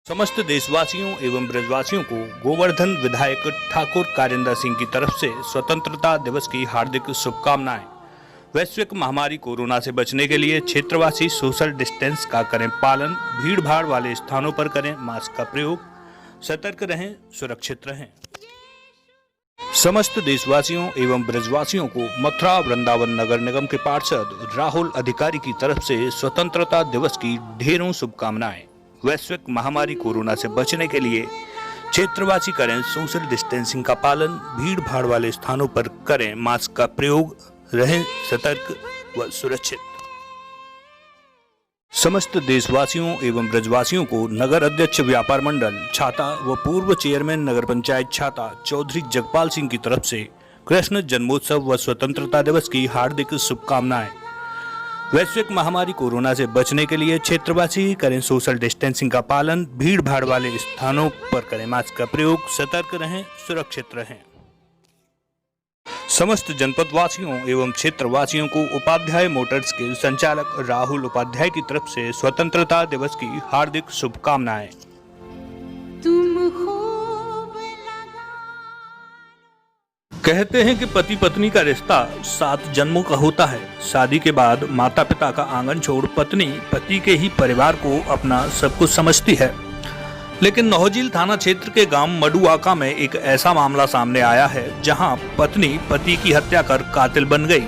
समस्त देशवासियों एवं ब्रजवासियों को गोवर्धन विधायक ठाकुर कारिंदा सिंह की तरफ से स्वतंत्रता दिवस की हार्दिक शुभकामनाएं। वैश्विक महामारी कोरोना से बचने के लिए क्षेत्रवासी सोशल डिस्टेंस का करें पालन, भीड़ भाड़ वाले स्थानों पर करें मास्क का प्रयोग, सतर्क रहें, सुरक्षित रहें। समस्त देशवासियों एवं ब्रजवासियों को मथुरा वृंदावन नगर निगम के पार्षद राहुल अधिकारी की तरफ से स्वतंत्रता दिवस की ढेरों शुभकामनाएं। वैश्विक महामारी कोरोना से बचने के लिए क्षेत्रवासी करें सोशल डिस्टेंसिंग का पालन, भीड़ भाड़ वाले स्थानों पर करें मास्क का प्रयोग, रहें सतर्क व सुरक्षित। समस्त देशवासियों एवं ब्रजवासियों को नगर अध्यक्ष व्यापार मंडल छाता व पूर्व चेयरमैन नगर पंचायत छाता चौधरी जगपाल सिंह की तरफ से कृष्ण जन्मोत्सव व स्वतंत्रता दिवस की हार्दिक शुभकामनाएं। वैश्विक महामारी कोरोना से बचने के लिए क्षेत्रवासी करें सोशल डिस्टेंसिंग का पालन, भीड़ भाड़ वाले स्थानों पर करें मास्क का प्रयोग, सतर्क रहें, सुरक्षित रहें। समस्त जनपदवासियों एवं क्षेत्रवासियों को उपाध्याय मोटर्स के संचालक राहुल उपाध्याय की तरफ से स्वतंत्रता दिवस की हार्दिक शुभकामनाएं। कहते हैं कि पति पत्नी का रिश्ता 7 जन्मों का होता है। शादी के बाद माता पिता का आंगन छोड़ पत्नी पति के ही परिवार को अपना सब कुछ समझती है। लेकिन नौहजील थाना क्षेत्र के गांव मडुआका में एक ऐसा मामला सामने आया है जहां पत्नी पति की हत्या कर कातिल बन गई।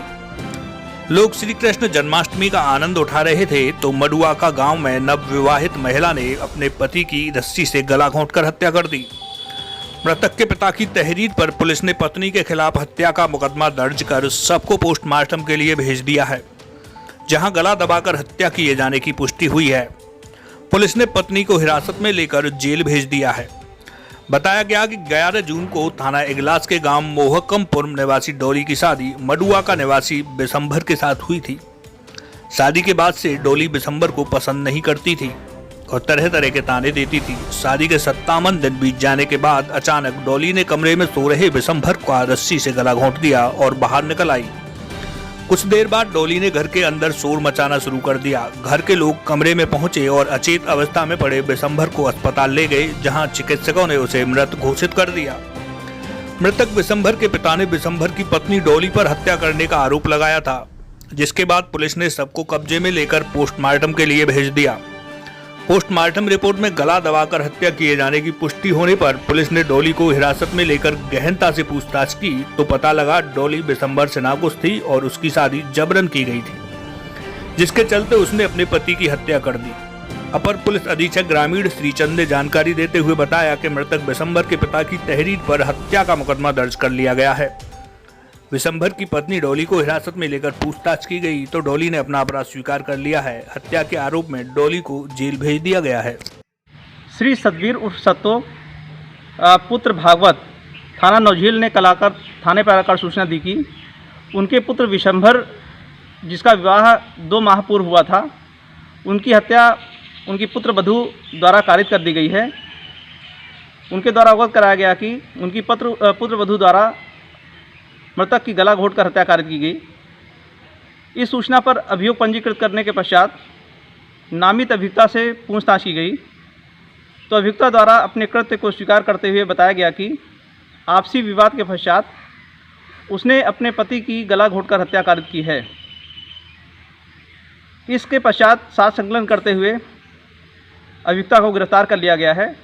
लोग श्री कृष्ण जन्माष्टमी का आनंद उठा रहे थे तो मडुआका गांव में नवविवाहित महिला ने अपने पति की रस्सी से गला घोंटकर हत्या कर दी। मृतक के पिता की तहरीर पर पुलिस ने पत्नी के खिलाफ हत्या का मुकदमा दर्ज कर सबको पोस्टमार्टम के लिए भेज दिया है, जहां गला दबाकर हत्या किए जाने की पुष्टि हुई है। पुलिस ने पत्नी को हिरासत में लेकर जेल भेज दिया है। बताया गया कि 11 जून को थाना इगलास के गांव मोहकमपुर निवासी डोली की शादी मडुआका निवासी बिशंभर के साथ हुई थी। शादी के बाद से डोली बिशंभर को पसंद नहीं करती थी और तरह तरह के ताने देती थी। शादी के 57 दिन बीत जाने के बाद अचानक डोली ने कमरे में सो रहे बिशंभर का रस्सी से गला घोंट दिया और बाहर निकल आई। कुछ देर बाद डोली ने घर के अंदर शोर मचाना शुरू कर दिया। घर के लोग कमरे में पहुंचे और अचेत अवस्था में पड़े बिशंभर को अस्पताल ले गए, जहां चिकित्सकों ने उसे मृत घोषित कर दिया। मृतक बिशंभर के पिता ने बिशंभर की पत्नी डोली पर हत्या करने का आरोप लगाया था, जिसके बाद पुलिस ने सबको कब्जे में लेकर पोस्टमार्टम के लिए भेज दिया। पोस्टमार्टम रिपोर्ट में गला दबाकर हत्या किए जाने की पुष्टि होने पर पुलिस ने डोली को हिरासत में लेकर गहनता से पूछताछ की तो पता लगा डोली बिशंभर से नाखुश थी और उसकी शादी जबरन की गई थी, जिसके चलते उसने अपने पति की हत्या कर दी। अपर पुलिस अधीक्षक ग्रामीण श्रीचंद ने जानकारी देते हुए बताया कि मृतक बिशंभर के पिता की तहरीर पर हत्या का मुकदमा दर्ज कर लिया गया है। बिशंभर की पत्नी डोली को हिरासत में लेकर पूछताछ की गई तो डोली ने अपना अपराध स्वीकार कर लिया है। हत्या के आरोप में डोली को जेल भेज दिया गया है। श्री सतवीर उर्फ सत्तो पुत्र भागवत थाना नौझील ने कल आकर थाने पर आकर सूचना दी कि उनके पुत्र बिशंभर, जिसका विवाह 2 माह पूर्व हुआ था, उनकी हत्या उनकी पुत्र वधू द्वारा कारित कर दी गई है। उनके द्वारा अवगत कराया गया कि उनकी पुत्र वधू द्वारा मृतक की गला घोंटकर हत्या कारित की गई। इस सूचना पर अभियोग पंजीकृत करने के पश्चात नामित अभियुक्ता से पूछताछ की गई तो अभियुक्ता द्वारा अपने कृत्य को स्वीकार करते हुए बताया गया कि आपसी विवाद के पश्चात उसने अपने पति की गला घोंटकर हत्या कारित की है। इसके पश्चात साक्ष्य संकलन करते हुए अभियुक्ता को गिरफ्तार कर लिया गया है।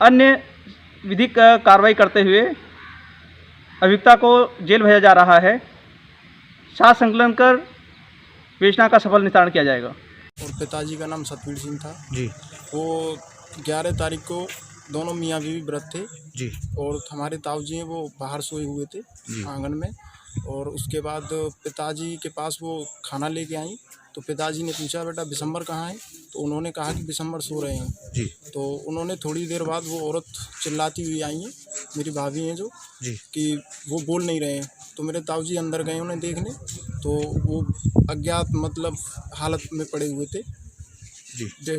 अन्य विधिक कार्रवाई करते हुए अभियुक्ता को जेल भेजा जा रहा है। साक्ष्य संकलन कर विवेचना का सफल निस्तारण किया जाएगा। और पिताजी का नाम सतवीर सिंह था जी। वो 11 तारीख को दोनों मियाँ बीवी व्रत थे जी। और हमारे ताऊ जी हैं वो बाहर सोए हुए थे आंगन में। और उसके बाद पिताजी के पास वो खाना लेके आई तो पिताजी ने पूछा, बेटा बिशंभर कहाँ है? तो उन्होंने कहा कि बिशंभर सो रहे हैं जी। तो उन्होंने थोड़ी देर बाद वो औरत चिल्लाती हुई आई है, मेरी भाभी हैं जो जी। कि वो बोल नहीं रहे हैं। तो मेरे ताऊ जी अंदर गए उन्हें देखने तो वो अज्ञात मतलब हालत में पड़े हुए थे जी।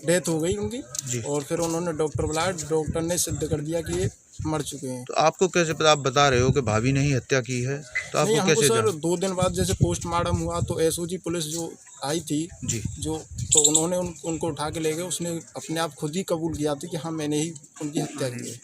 डेथ हो गई उनकी। और फिर उन्होंने डॉक्टर बुलाया। डॉक्टर ने सिद्ध कर दिया कि ये मर चुके हैं। तो आपको कैसे पता? आप बता रहे हो कि भाभी ने ही हत्या की है, तो नहीं, आपको हमको कैसे सर जाना? 2 दिन बाद जैसे पोस्टमार्टम हुआ तो एसओजी पुलिस जो आई थी जी। जो, तो उन्होंने उनको उठा के ले गए। उसने अपने आप खुद ही कबूल किया था कि हाँ मैंने ही उनकी हत्या की है।